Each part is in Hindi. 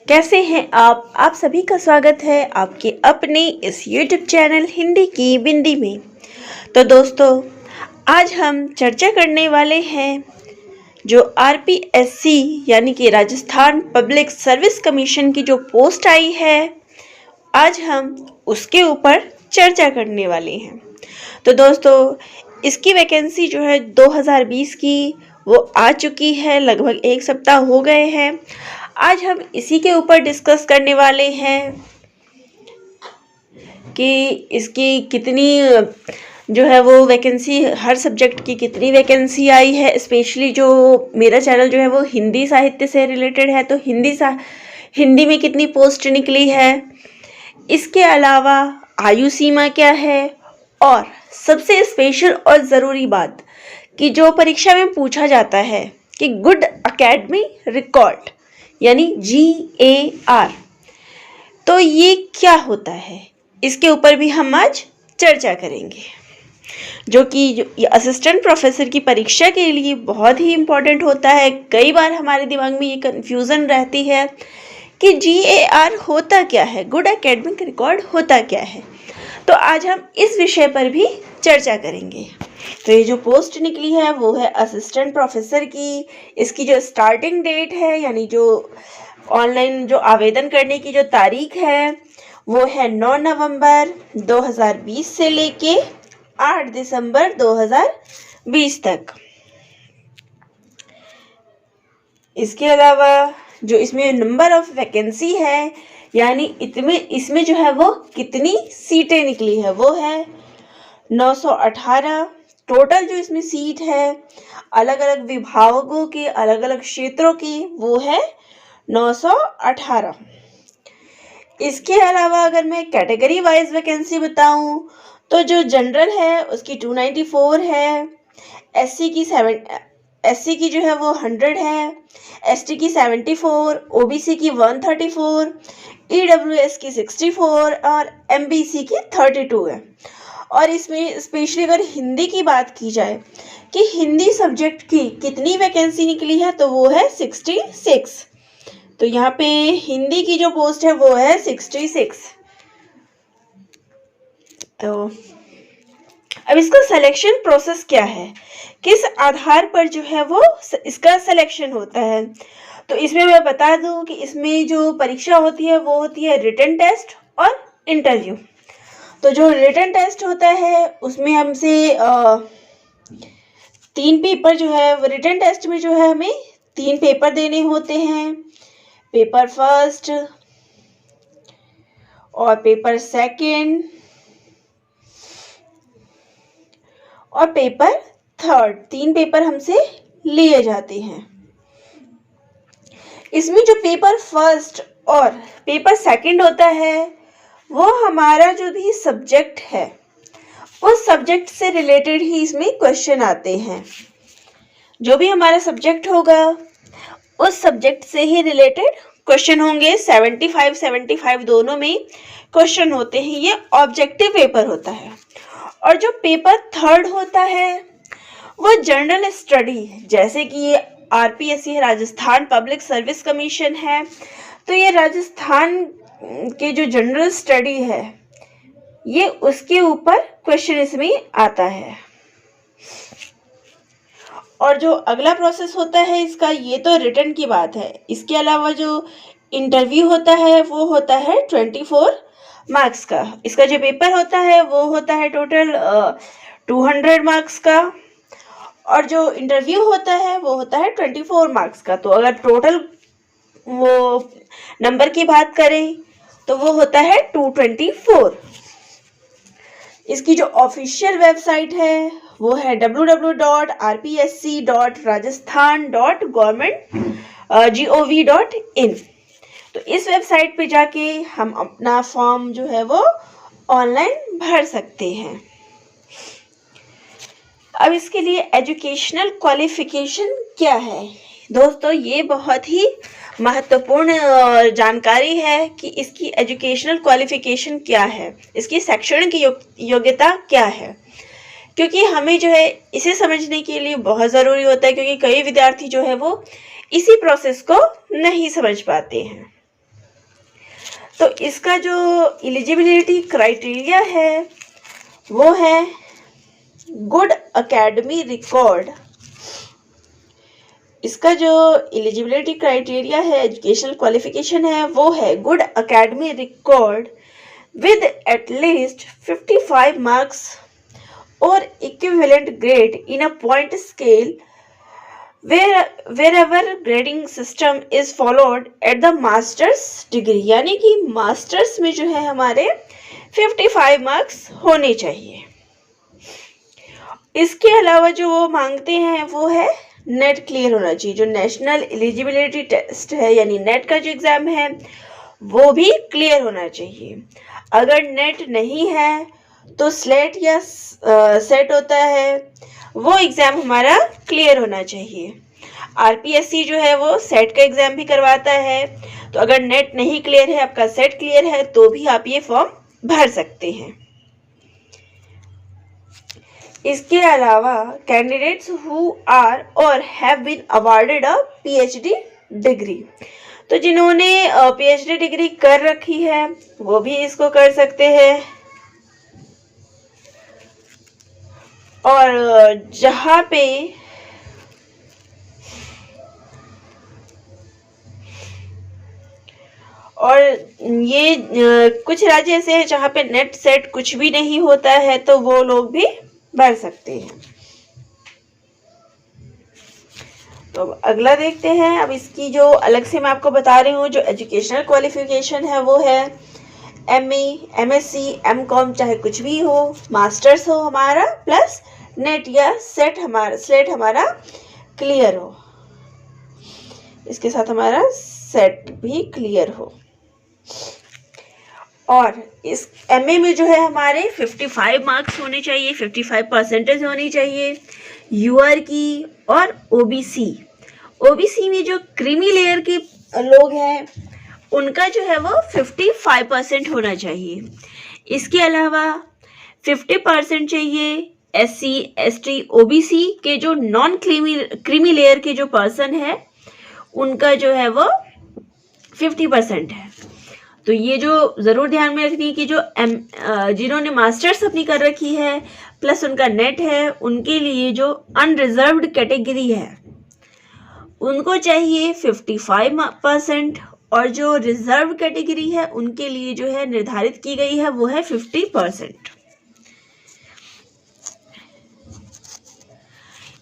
कैसे हैं आप सभी का स्वागत है आपके अपने इस YouTube चैनल हिंदी की बिंदी में। तो दोस्तों, आज हम चर्चा करने वाले हैं जो RPSC यानी कि राजस्थान पब्लिक सर्विस कमीशन की जो पोस्ट आई है, आज हम उसके ऊपर चर्चा करने वाले हैं। तो दोस्तों, इसकी वैकेंसी जो है 2020 की वो आ चुकी है, लगभग एक सप्ताह हो गए हैं। आज हम इसी के ऊपर डिस्कस करने वाले हैं कि इसकी कितनी जो है वो वैकेंसी, हर सब्जेक्ट की कितनी वैकेंसी आई है। स्पेशली जो मेरा चैनल जो है वो हिंदी साहित्य से रिलेटेड है, तो हिंदी में कितनी पोस्ट निकली है, इसके अलावा आयु सीमा क्या है, और सबसे स्पेशल और ज़रूरी बात कि जो परीक्षा में पूछा जाता है कि गुड एकेडमी रिकॉर्ड यानी GAR, तो ये क्या होता है, इसके ऊपर भी हम आज चर्चा करेंगे, जो कि असिस्टेंट प्रोफेसर की परीक्षा के लिए बहुत ही इम्पोर्टेंट होता है। कई बार हमारे दिमाग में ये कन्फ्यूज़न रहती है कि GAR होता क्या है, गुड एकेडमिक रिकॉर्ड होता क्या है। तो आज हम इस विषय पर भी चर्चा करेंगे। तो ये जो पोस्ट निकली है वो है असिस्टेंट प्रोफेसर की। इसकी जो स्टार्टिंग डेट है, यानी जो ऑनलाइन जो आवेदन करने की जो तारीख है, वो है 9 नवंबर 2020 से लेके 8 दिसंबर 2020 तक। इसके अलावा जो इसमें नंबर ऑफ वैकेंसी है, यानी इसमें जो है वो कितनी सीटें निकली है, वो है 918। टोटल जो इसमें सीट है अलग अलग विभागों के, अलग अलग क्षेत्रों की, वो है 918। इसके अलावा अगर मैं कैटेगरी वाइज वैकेंसी बताऊं तो जो जनरल है उसकी 294 है, एससी की जो है वो 100 है, एसटी की 74, ओबीसी की 134, ईडब्ल्यूएस की 64 और एमबीसी की 32 है। और इसमें स्पेशली अगर हिंदी की बात की जाए कि हिंदी सब्जेक्ट की कितनी वैकेंसी निकली है, तो वो है 66। तो यहाँ पे हिंदी की जो पोस्ट है वो है 66। तो अब इसका सिलेक्शन प्रोसेस क्या है, किस आधार पर जो है वो इसका सिलेक्शन होता है। तो इसमें मैं बता दूं कि इसमें जो परीक्षा होती है वो होती है रिटन टेस्ट और इंटरव्यू। तो जो रिटन टेस्ट होता है उसमें हमसे 3 पेपर जो है, रिटन टेस्ट में जो है हमें 3 पेपर देने होते हैं। पेपर फर्स्ट और पेपर सेकंड और पेपर थर्ड, 3 पेपर हमसे लिए जाते हैं। इसमें जो पेपर फर्स्ट और पेपर सेकंड होता है वो हमारा जो भी सब्जेक्ट है उस सब्जेक्ट से रिलेटेड ही इसमें क्वेश्चन आते हैं। जो भी हमारा सब्जेक्ट होगा उस सब्जेक्ट से ही रिलेटेड क्वेश्चन होंगे। 75 दोनों में क्वेश्चन होते हैं। ये ऑब्जेक्टिव पेपर होता है। और जो पेपर थर्ड होता है वो जनरल स्टडी, जैसे कि ये RPSC है, राजस्थान पब्लिक सर्विस कमीशन है, तो ये राजस्थान के जो जनरल स्टडी है ये उसके ऊपर क्वेश्चन इसमें आता है। और जो अगला प्रोसेस होता है इसका, ये तो रिटन की बात है। इसके अलावा जो इंटरव्यू होता है वो होता है 24 मार्क्स का। इसका जो पेपर होता है वो होता है टोटल 200 मार्क्स का, और जो इंटरव्यू होता है वो होता है 24 मार्क्स का। तो अगर टोटल वो नंबर की बात करें तो वो होता है 224। इसकी जो ऑफिशियल वेबसाइट है वो है www.rpsc.rajasthan.government.gov.in। तो इस वेबसाइट पे जाके हम अपना फॉर्म जो है वो ऑनलाइन भर सकते हैं। अब इसके लिए एजुकेशनल क्वालिफिकेशन क्या है दोस्तों, ये बहुत ही महत्वपूर्ण जानकारी है कि इसकी एजुकेशनल क्वालिफिकेशन क्या है, इसकी शैक्षणिक योग्यता क्या है, क्योंकि हमें जो है इसे समझने के लिए बहुत ज़रूरी होता है, क्योंकि कई विद्यार्थी जो है वो इसी प्रोसेस को नहीं समझ पाते हैं। तो इसका जो एलिजिबिलिटी क्राइटेरिया है वो है गुड एकेडमी रिकॉर्ड। इसका जो एलिजिबिलिटी क्राइटेरिया है, एजुकेशनल क्वालिफिकेशन है, वो है good academy record with at least 55 marks or equivalent grade in a point scale wherever grading system is followed at the master's degree। यानी कि मास्टर्स में जो है हमारे 55 मार्क्स होने चाहिए। इसके अलावा जो वो मांगते हैं वो है नेट क्लियर होना चाहिए। जो नेशनल एलिजिबिलिटी टेस्ट है यानी नेट का जो एग्ज़ाम है वो भी क्लियर होना चाहिए। अगर नेट नहीं है तो स्लेट या सेट होता है, वो एग्ज़ाम हमारा क्लियर होना चाहिए। आरपीएससी जो है वो सेट का एग्ज़ाम भी करवाता है, तो अगर नेट नहीं क्लियर है, आपका सेट क्लियर है, तो भी आप ये फॉर्म भर सकते हैं। इसके अलावा candidates who are or have been awarded a PhD degree, तो जिन्होंने पीएचडी डिग्री कर रखी है वो भी इसको कर सकते हैं। और जहाँ पे और ये कुछ राज्य ऐसे हैं जहाँ पे नेट सेट कुछ भी नहीं होता है, तो वो लोग भी भर सकते हैं। तो अब अगला देखते हैं। अब इसकी जो अलग से मैं आपको बता रही हूँ, जो एजुकेशनल क्वालिफिकेशन है वो है एमए, एमएससी, एमकॉम, चाहे कुछ भी हो, मास्टर्स हो हमारा, प्लस नेट या स्लेट हमारा क्लियर हो, इसके साथ हमारा सेट भी क्लियर हो। और इस एमए में जो है हमारे 55 मार्क्स होने चाहिए, 55% होनी चाहिए यूआर की। और ओबीसी में जो क्रीमी लेयर के लोग हैं उनका जो है वो 55% होना चाहिए। इसके अलावा 50% चाहिए एससी, एसटी, ओबीसी के जो नॉन क्रीमी लेयर के जो पर्सन है उनका जो है वो 50% है। तो ये जो ज़रूर ध्यान में रखनी है कि जो जिन्होंने मास्टर्स अपनी कर रखी है प्लस उनका नेट है, उनके लिए जो अनरिजर्व्ड कैटेगरी है उनको चाहिए 55%, और जो रिजर्व कैटेगरी है उनके लिए जो है निर्धारित की गई है वो है 50%।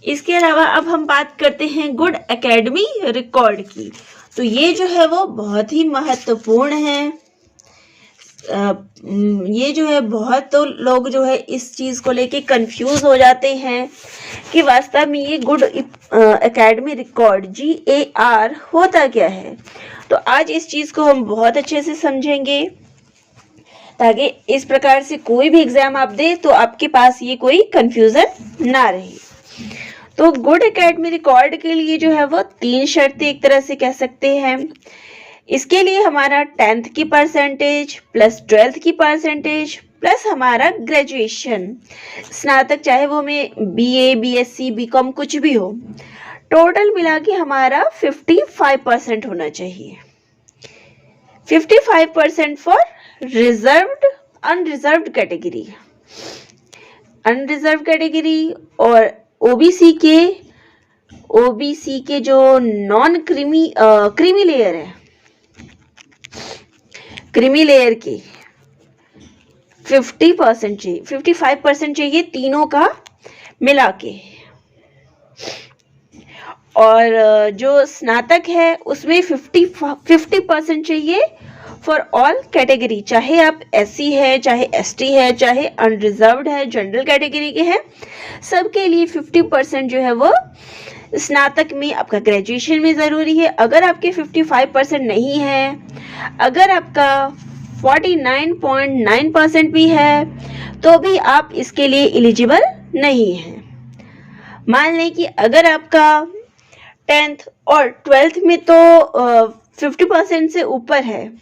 इसके अलावा अब हम बात करते हैं गुड एकेडमी रिकॉर्ड की। तो ये जो है वो बहुत ही महत्वपूर्ण है। ये जो है बहुत तो लोग जो है इस चीज़ को लेके कंफ्यूज हो जाते हैं कि वास्तव में ये गुड एकेडमी रिकॉर्ड GAR होता क्या है। तो आज इस चीज़ को हम बहुत अच्छे से समझेंगे ताकि इस प्रकार से कोई भी एग्जाम आप दे तो आपके पास ये कोई कंफ्यूजन ना रहे। तो गुड एकेडमी रिकॉर्ड के लिए जो है वो 3 शर्तें एक तरह से कह सकते हैं। इसके लिए हमारा 10th की परसेंटेज प्लस 12th की परसेंटेज प्लस हमारा ग्रेजुएशन, स्नातक चाहे वो में BA, BSc, BCom कुछ भी हो, टोटल मिला के हमारा 55% होना चाहिए। 55% फॉर रिजर्व्ड अनरिजर्व्ड कैटेगरी और ओबीसी के जो नॉन क्रीमी लेयर है, क्रीमी लेयर की 50% चाहिए, 55% चाहिए तीनों का मिला के। और जो स्नातक है उसमें 50% चाहिए फॉर ऑल कैटेगरी, चाहे आप SC है, चाहे ST है, चाहे अनरिजर्व्ड है, जनरल कैटेगरी के हैं, सबके लिए 50% जो है वो स्नातक में, आपका ग्रेजुएशन में ज़रूरी है। अगर आपके 55% नहीं है, अगर आपका 49.9% भी है, तो भी आप इसके लिए एलिजिबल नहीं हैं। मान लें कि अगर आपका 10th और 12th में तो 50% से ऊपर है,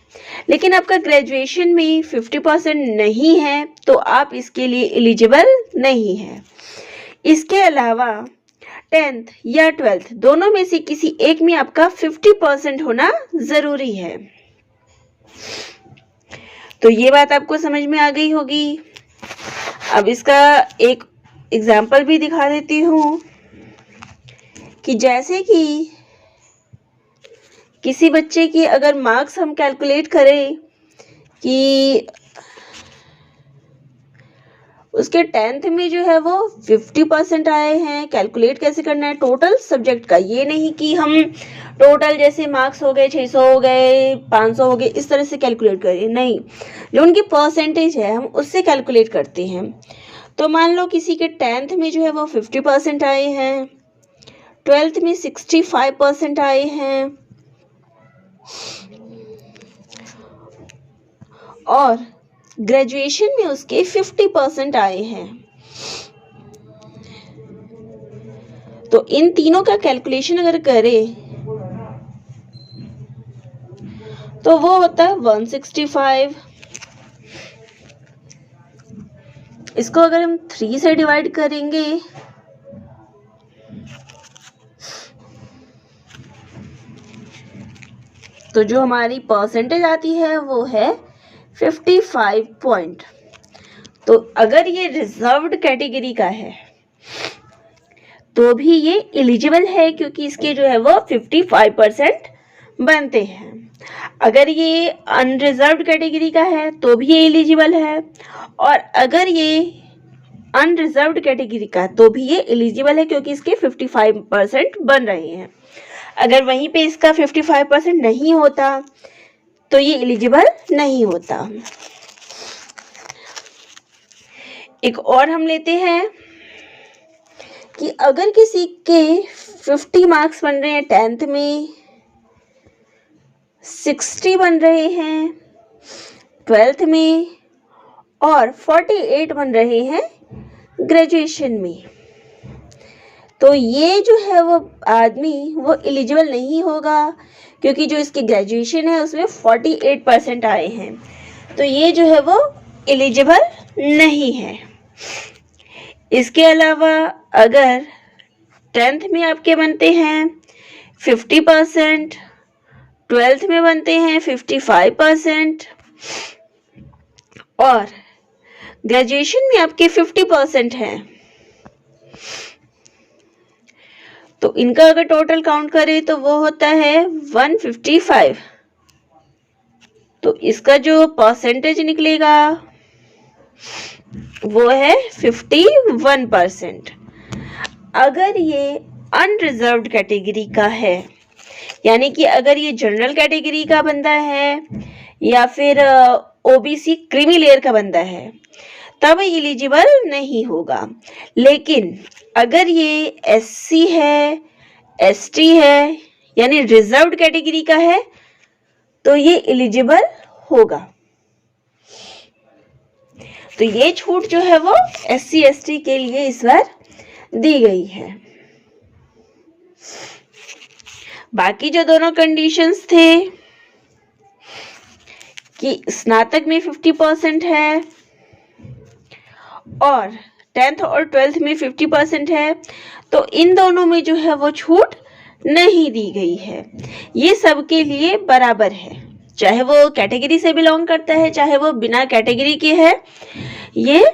लेकिन आपका ग्रेजुएशन में 50% नहीं है, तो आप इसके लिए एलिजिबल नहीं है। इसके अलावा 10th या 12th दोनों में से किसी एक में आपका 50% होना ज़रूरी है। तो ये बात आपको समझ में आ गई होगी। अब इसका एक एग्जाम्पल भी दिखा देती हूँ कि जैसे कि किसी बच्चे की अगर मार्क्स हम कैलकुलेट करें कि उसके 10th में जो है वो 50% आए हैं। कैलकुलेट कैसे करना है? टोटल सब्जेक्ट का, ये नहीं कि हम टोटल जैसे मार्क्स हो गए 600 हो गए 500 हो गए इस तरह से कैलकुलेट करें, नहीं, जो उनकी परसेंटेज है हम उससे कैलकुलेट करते हैं। तो मान लो किसी के 10th में जो है वो 50% आए हैं, 12th में 65% आए हैं और ग्रेजुएशन में उसके 50% आए हैं। तो इन तीनों का कैलकुलेशन अगर करें तो वो होता है 165। इसको अगर हम 3 से डिवाइड करेंगे तो जो हमारी परसेंटेज आती है वो है 55 पॉइंट। तो अगर ये रिजर्व्ड कैटेगरी का है तो भी ये एलिजिबल है क्योंकि इसके जो है वो 55% बनते हैं। अगर ये अनरिजर्व्ड कैटेगरी का है तो भी ये एलिजिबल है और अगर ये अनरिजर्व्ड कैटेगरी का तो भी ये एलिजिबल है क्योंकि इसके 55% बन रहे हैं। अगर वहीं पे इसका 55% नहीं होता तो ये एलिजिबल नहीं होता। एक और हम लेते हैं कि अगर किसी के 50 मार्क्स बन रहे हैं 10th में, 60 बन रहे हैं 12th में और 48 बन रहे हैं ग्रेजुएशन में, तो ये जो है वो आदमी वो एलिजिबल नहीं होगा क्योंकि जो इसकी ग्रेजुएशन है उसमें 48% आए हैं, तो ये जो है वो एलिजिबल नहीं है। इसके अलावा अगर 10th में आपके बनते हैं 50%, 12th में बनते हैं 55% और ग्रेजुएशन में आपके 50% हैं, तो इनका अगर टोटल काउंट करें तो वो होता है 155। तो इसका जो परसेंटेज निकलेगा वो है 51%। अगर ये अनरिजर्व्ड कैटेगरी का है, यानी कि अगर ये जनरल कैटेगरी का बंदा है या फिर ओबीसी क्रीमी लेयर का बंदा है तब एलिजिबल नहीं होगा। लेकिन अगर ये एससी है, एसटी है, यानी रिजर्व्ड कैटेगरी का है तो ये एलिजिबल होगा। तो ये छूट जो है वो एससी एसटी के लिए इस बार दी गई है। बाकी जो दोनों कंडीशंस थे कि स्नातक में 50% है और 10th और 12th में 50% है, तो इन दोनों में जो है वो छूट नहीं दी गई है। ये सबके लिए बराबर है, चाहे वो कैटेगरी से बिलोंग करता है चाहे वो बिना कैटेगरी के है, ये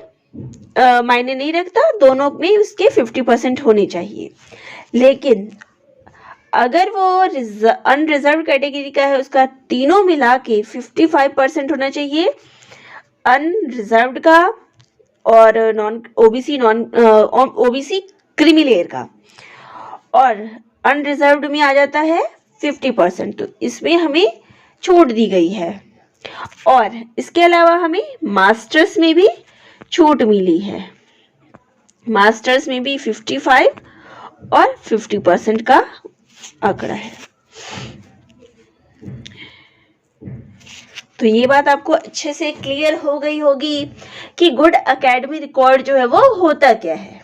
मायने नहीं रखता, दोनों में उसके 50% होने चाहिए। लेकिन अगर वो अनरिजर्व कैटेगरी का है उसका तीनों मिला के 55% होना चाहिए, अनरिजर्व्ड का और ओबीसी क्रीमी लेयर का, और अनरिजर्व्ड में आ जाता है 50%, तो इसमें हमें छूट दी गई है। और इसके अलावा हमें मास्टर्स में भी छूट मिली है, मास्टर्स में भी 55 और 50% का आंकड़ा है। तो ये बात आपको अच्छे से क्लियर हो गई होगी कि गुड एकेडमी रिकॉर्ड जो है वो होता क्या है।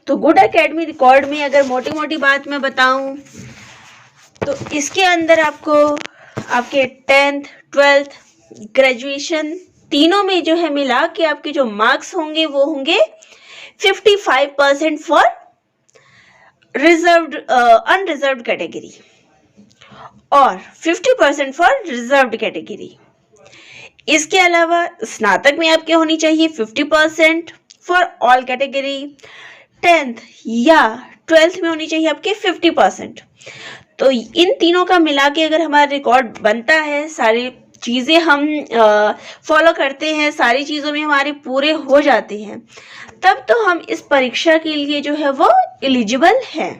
तो गुड एकेडमी रिकॉर्ड में अगर मोटी मोटी बात मैं बताऊं तो इसके अंदर आपको आपके 10th, 12th, ग्रेजुएशन तीनों में जो है मिला के आपके जो मार्क्स होंगे वो होंगे 55% फॉर रिजर्व्ड अनरिजर्व्ड कैटेगरी और 50% फॉर रिजर्व्ड कैटेगरी। इसके अलावा स्नातक में आपके होनी चाहिए 50% फॉर ऑल कैटेगरी। 10th या 12th में होनी चाहिए आपके 50%। तो इन तीनों का मिला के अगर हमारा रिकॉर्ड बनता है, सारी चीज़ें हम फॉलो करते हैं, सारी चीज़ों में हमारे पूरे हो जाते हैं, तब तो हम इस परीक्षा के लिए जो है वो एलिजिबल हैं।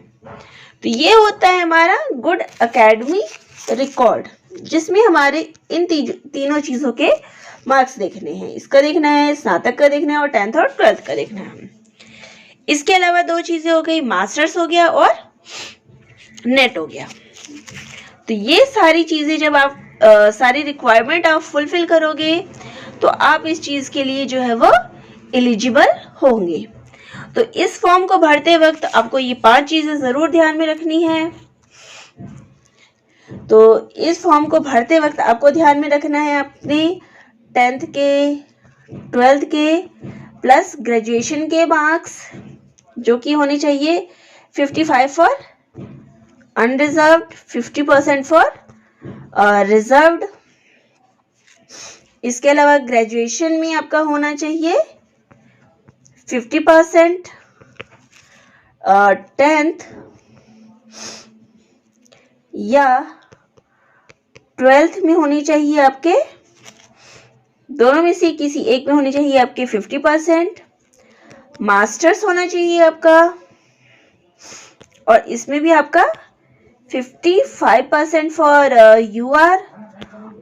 तो ये होता है हमारा गुड एकेडमी रिकॉर्ड, जिसमें हमारे इन तीनों चीज़ों के मार्क्स देखने हैं। इसका देखना है, स्नातक का देखना है और 10th और 12th का देखना है। इसके अलावा दो चीज़ें हो गई, मास्टर्स हो गया और नेट हो गया। तो ये सारी चीज़ें जब आप सारी रिक्वायरमेंट आप फुलफिल करोगे तो आप इस चीज़ के लिए जो है वो एलिजिबल होंगे। तो इस फॉर्म को भरते वक्त आपको ये 5 चीज़ें ज़रूर ध्यान में रखनी है। तो इस फॉर्म को भरते वक्त आपको ध्यान में रखना है अपने 10th के, 12th के प्लस ग्रेजुएशन के मार्क्स, जो कि होने चाहिए 55 फॉर अनरिजर्व्ड, 50% फॉर रिजर्व्ड। इसके अलावा ग्रेजुएशन में आपका होना चाहिए 50%, 10th या 12th में होनी चाहिए आपके, दोनों में से किसी एक में होनी चाहिए आपके 50%। मास्टर्स होना चाहिए आपका और इसमें भी आपका 55% फॉर यूआर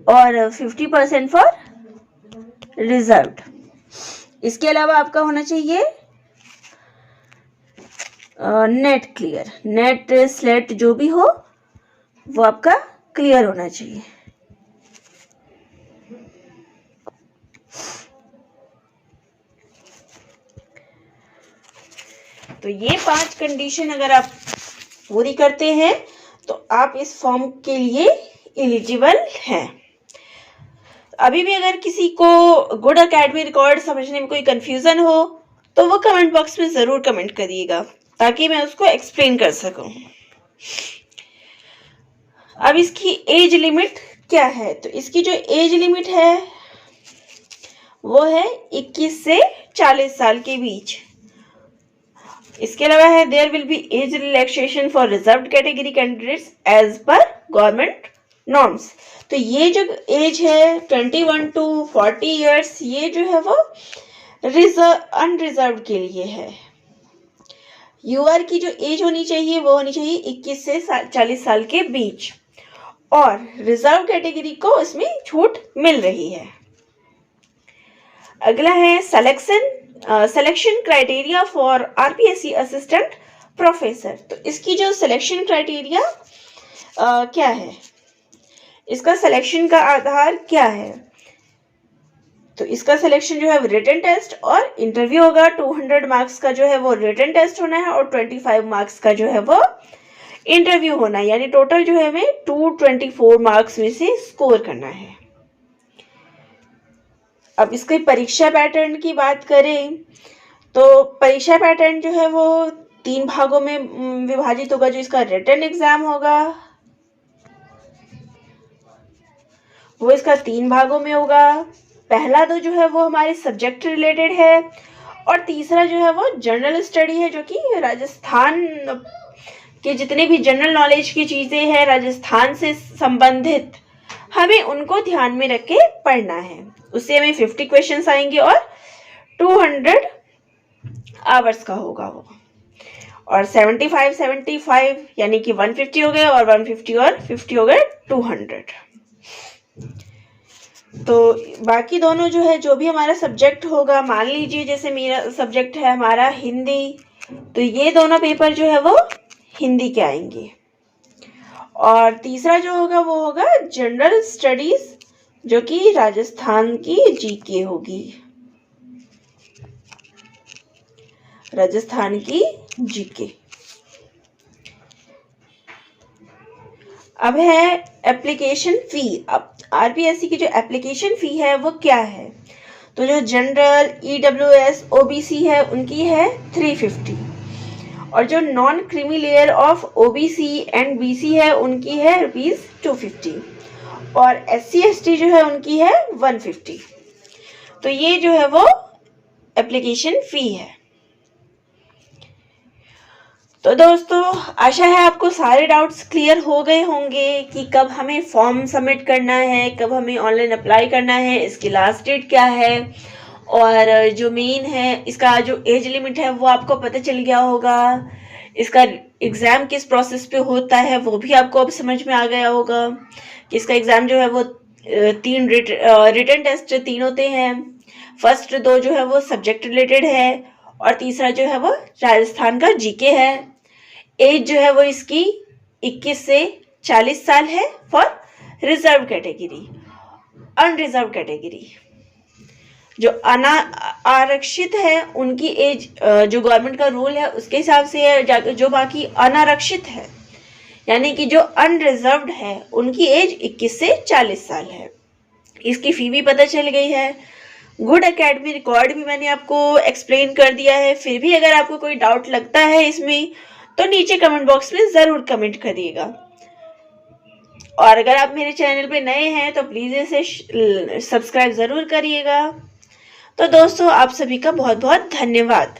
और 50% फॉर रिजर्व्ड। इसके अलावा आपका होना चाहिए नेट क्लियर, नेट स्लेट जो भी हो वो आपका क्लियर होना चाहिए। तो ये 5 कंडीशन अगर आप पूरी करते हैं तो आप इस फॉर्म के लिए एलिजिबल हैं। अभी भी अगर किसी को गुड एकेडमी रिकॉर्ड समझने में कोई कंफ्यूजन हो तो वो कमेंट बॉक्स में ज़रूर कमेंट करिएगा ताकि मैं उसको एक्सप्लेन कर सकूं। अब इसकी एज लिमिट क्या है? तो इसकी जो एज लिमिट है वो है 21 से 40 साल के बीच। इसके अलावा है there will be age relaxation for reserved category candidates as per government norms. तो ये जो एज है 21 to 40 ईयर्स, ये जो है वो अनरिजर्व्ड के लिए है। यूआर की जो एज होनी चाहिए वो होनी चाहिए 21 से 40 साल के बीच, और रिजर्व कैटेगरी को इसमें छूट मिल रही है। अगला है selection criteria for RPSC assistant professor. तो इसकी जो सिलेक्शन क्राइटेरिया क्या है, इसका सिलेक्शन का आधार क्या है? तो इसका सिलेक्शन जो है रिटन टेस्ट और इंटरव्यू होगा। 200 मार्क्स का जो है वो रिटन टेस्ट होना है और 25 मार्क्स का जो है वो इंटरव्यू होना है, यानी टोटल जो है हमें 224 मार्क्स में से स्कोर करना है। अब इसके परीक्षा पैटर्न की बात करें तो परीक्षा पैटर्न जो है वो 3 भागों में विभाजित होगा। जो इसका रिटन एग्जाम होगा वो इसका 3 भागों में होगा। पहला तो जो है वो हमारे सब्जेक्ट रिलेटेड है और तीसरा जो है वो जनरल स्टडी है, जो कि राजस्थान के जितने भी जनरल नॉलेज की चीज़ें हैं राजस्थान से संबंधित, हमें उनको ध्यान में रख के पढ़ना है। उससे हमें 50 क्वेश्चंस आएंगे और 200 आवर्स का होगा वो, और 75 यानी कि 150 हो गए और 150 और 50 हो गए 200। तो बाकी दोनों जो है जो भी हमारा सब्जेक्ट होगा, मान लीजिए जैसे मेरा सब्जेक्ट है हमारा हिंदी, तो ये दोनों पेपर जो है वो हिंदी के आएंगे। और तीसरा जो होगा वो होगा जनरल स्टडीज, जो कि राजस्थान की जीके होगी, राजस्थान की जीके। अब है एप्लीकेशन फी। अब आरपीएससी की जो एप्लीकेशन फी है वो क्या है? तो जो जनरल, ईडब्ल्यूएस, ओबीसी है उनकी है 350, और जो non creamy layer of OBC and BC है उनकी है ₹250, और SC/ST जो है उनकी है 150। तो ये जो है वो एप्लीकेशन फ़ी है। तो दोस्तों आशा है आपको सारे डाउट्स क्लियर हो गए होंगे कि कब हमें फॉर्म सबमिट करना है, कब हमें ऑनलाइन अप्लाई करना है, इसकी लास्ट डेट क्या है, और जो मेन है इसका जो एज लिमिट है वो आपको पता चल गया होगा। इसका एग्ज़ाम किस प्रोसेस पे होता है वो भी आपको अब समझ में आ गया होगा कि इसका एग्ज़ाम जो है वो 3 रिटन टेस्ट 3 होते हैं। फर्स्ट 2 जो है वो सब्जेक्ट रिलेटेड है और तीसरा जो है वो राजस्थान का जीके है। एज जो है वो इसकी 21 से 40 साल है for reserve category. Unreserve category जो आरक्षित है उनकी एज जो गवर्नमेंट का रूल है उसके हिसाब से है। जो बाकी अनारक्षित है यानी कि जो अनरिजर्व्ड है उनकी एज 21 से 40 साल है। इसकी फ़ी भी पता चल गई है। गुड एकेडमी रिकॉर्ड भी मैंने आपको एक्सप्लेन कर दिया है। फिर भी अगर आपको कोई डाउट लगता है इसमें तो नीचे कमेंट बॉक्स में ज़रूर कमेंट करिएगा। और अगर आप मेरे चैनल पे नए हैं तो प्लीज़ इसे सब्सक्राइब ज़रूर करिएगा। तो दोस्तों आप सभी का बहुत बहुत धन्यवाद।